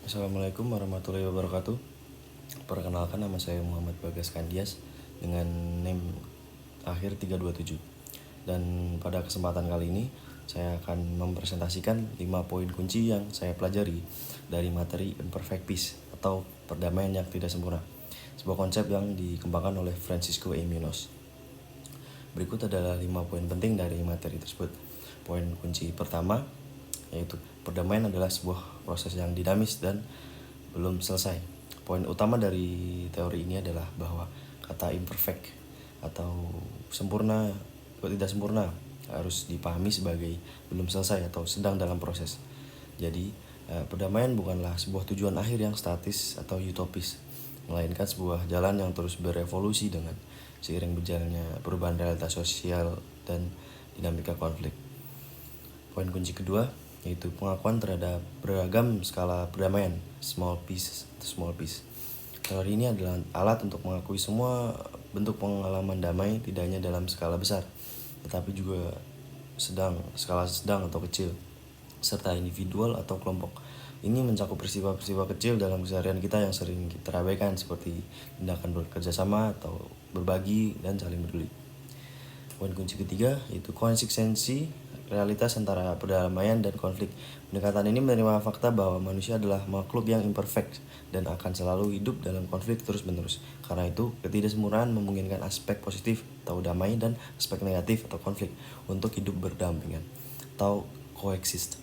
Assalamualaikum warahmatullahi wabarakatuh. Perkenalkan, nama saya Muhammad Bagas Kandias dengan NIM akhir 327. Dan pada kesempatan kali ini saya akan mempresentasikan 5 poin kunci yang saya pelajari dari materi Imperfect Peace atau perdamaian yang tidak sempurna, sebuah konsep yang dikembangkan oleh Francisco A. Munoz. Berikut adalah 5 poin penting dari materi tersebut. Poin kunci pertama yaitu perdamaian adalah sebuah proses yang dinamis dan belum selesai. Poin utama dari teori ini adalah bahwa kata imperfect atau sempurna atau tidak sempurna harus dipahami sebagai belum selesai atau sedang dalam proses. Jadi, perdamaian bukanlah sebuah tujuan akhir yang statis atau utopis, melainkan sebuah jalan yang terus berevolusi dengan seiring berjalannya perubahan realitas sosial dan dinamika konflik. Poin kunci kedua yaitu pengakuan terhadap beragam skala perdamaian, small peace. Teori ini adalah alat untuk mengakui semua bentuk pengalaman damai, tidak hanya dalam skala besar, tetapi juga skala sedang atau kecil, serta individual atau kelompok. Ini mencakup peristiwa-peristiwa kecil dalam keseharian kita yang sering kita abaikan, seperti tindakan bekerja sama atau berbagi dan saling peduli. Poin kunci ketiga yaitu konsistensi realitas antara perdamaian dan konflik. Pendekatan ini menerima fakta bahwa manusia adalah makhluk yang imperfect dan akan selalu hidup dalam konflik terus-menerus. Karena itu, ketidaksempurnaan memungkinkan aspek positif atau damai dan aspek negatif atau konflik untuk hidup berdampingan atau coexist.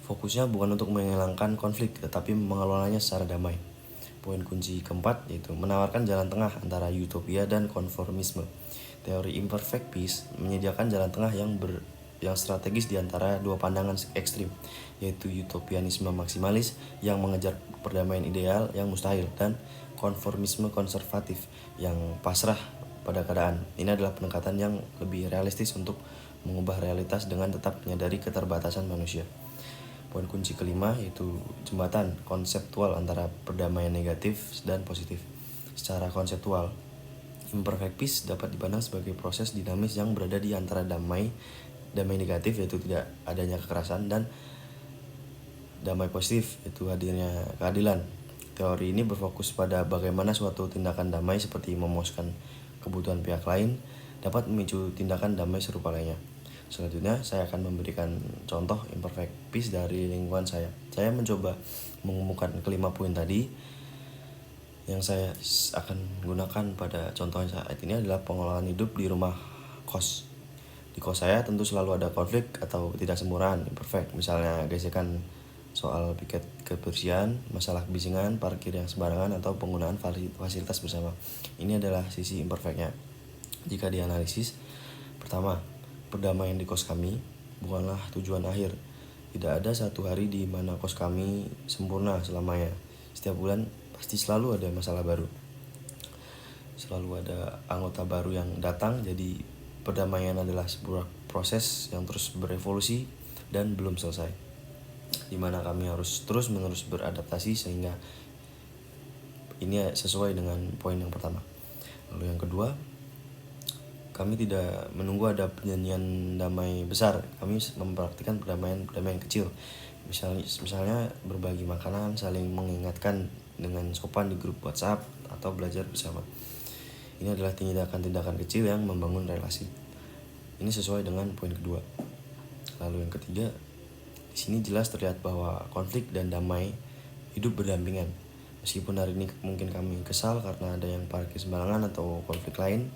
Fokusnya bukan untuk menghilangkan konflik, tetapi mengelolanya secara damai. Poin kunci keempat yaitu menawarkan jalan tengah antara utopia dan konformisme. Teori Imperfect Peace menyediakan jalan tengah yang strategis di antara dua pandangan ekstrim, yaitu utopianisme maksimalis yang mengejar perdamaian ideal yang mustahil dan konformisme konservatif yang pasrah pada keadaan. Ini adalah pendekatan yang lebih realistis untuk mengubah realitas dengan tetap menyadari keterbatasan manusia. Poin kunci kelima yaitu jembatan konseptual antara perdamaian negatif dan positif. Secara konseptual, Imperfect Peace dapat dipandang sebagai proses dinamis yang berada di antara damai negatif yaitu tidak adanya kekerasan, dan damai positif yaitu hadirnya keadilan. Teori ini berfokus pada bagaimana suatu tindakan damai seperti memuaskan kebutuhan pihak lain dapat memicu tindakan damai serupa lainnya. Selanjutnya saya akan memberikan contoh Imperfect Peace dari lingkungan saya. Saya mencoba mengumumkan kelima poin tadi. Yang saya akan gunakan pada contoh saat ini adalah pengolahan hidup di rumah kos. Di kos saya tentu selalu ada konflik atau ketidaksempurnaan, imperfect. Misalnya gesekan soal piket kebersihan, masalah kebisingan, parkir yang sembarangan, atau penggunaan fasilitas bersama. Ini adalah sisi imperfectnya. Jika dianalisis, pertama, perdamaian di kos kami bukanlah tujuan akhir. Tidak ada satu hari di mana kos kami sempurna selamanya. Setiap bulan pasti selalu ada masalah baru. Selalu ada anggota baru yang datang, jadi perdamaian adalah sebuah proses yang terus berevolusi dan belum selesai, di mana kami harus terus-menerus beradaptasi, sehingga ini sesuai dengan poin yang pertama. Lalu yang kedua, kami tidak menunggu ada penyanyian damai besar. Kami mempraktikkan perdamaian kecil. Misalnya berbagi makanan, saling mengingatkan dengan sopan di grup WhatsApp, atau belajar bersama. Ini adalah tindakan-tindakan kecil yang membangun relasi. Ini sesuai dengan poin kedua. Lalu yang ketiga, di sini jelas terlihat bahwa konflik dan damai hidup berdampingan. Meskipun hari ini mungkin kami kesal karena ada yang parkir sembarangan atau konflik lain,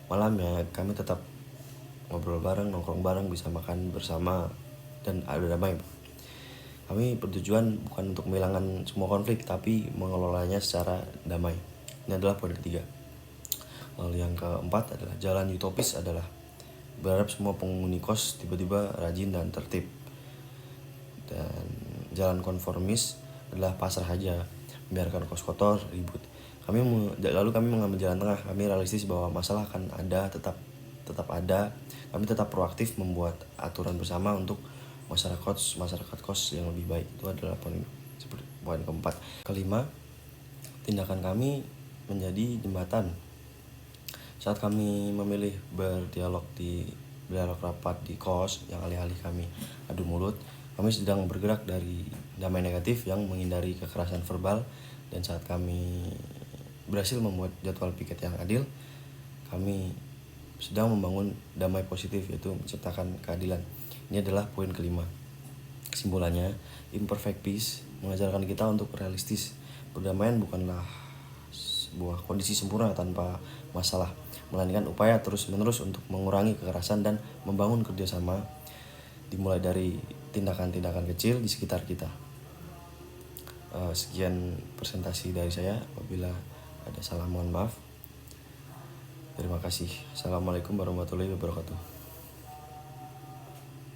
malamnya kami tetap ngobrol bareng, nongkrong bareng, bisa makan bersama, dan ada damai. Kami bertujuan bukan untuk menghilangkan semua konflik, tapi mengelolanya secara damai. Ini adalah poin ketiga. Lalu yang keempat adalah jalan utopis adalah berharap semua penghuni kos tiba-tiba rajin dan tertib. Dan jalan konformis adalah pasrah aja, biarkan kos kotor, ribut. Lalu kami mengambil jalan tengah. Kami realistis bahwa masalah akan ada, tetap ada. Kami tetap proaktif membuat aturan bersama untuk masyarakat kos yang lebih baik. Itu adalah poin keempat. Kelima, tindakan kami menjadi jembatan. Saat kami memilih berdialog rapat di kos yang alih-alih kami adu mulut, Kami sedang bergerak dari damai negatif yang menghindari kekerasan verbal, dan saat kami berhasil membuat jadwal piket yang adil, kami sedang membangun damai positif, yaitu menciptakan keadilan. Ini adalah poin kelima. Kesimpulannya, imperfect peace mengajarkan kita untuk realistis. Perdamaian bukanlah sebuah kondisi sempurna tanpa masalah, melainkan upaya terus-menerus untuk mengurangi kekerasan dan membangun kerjasama, dimulai dari tindakan-tindakan kecil di sekitar kita. Sekian presentasi dari saya. Apabila ada salah, mohon maaf. Terima kasih. Assalamualaikum warahmatullahi wabarakatuh.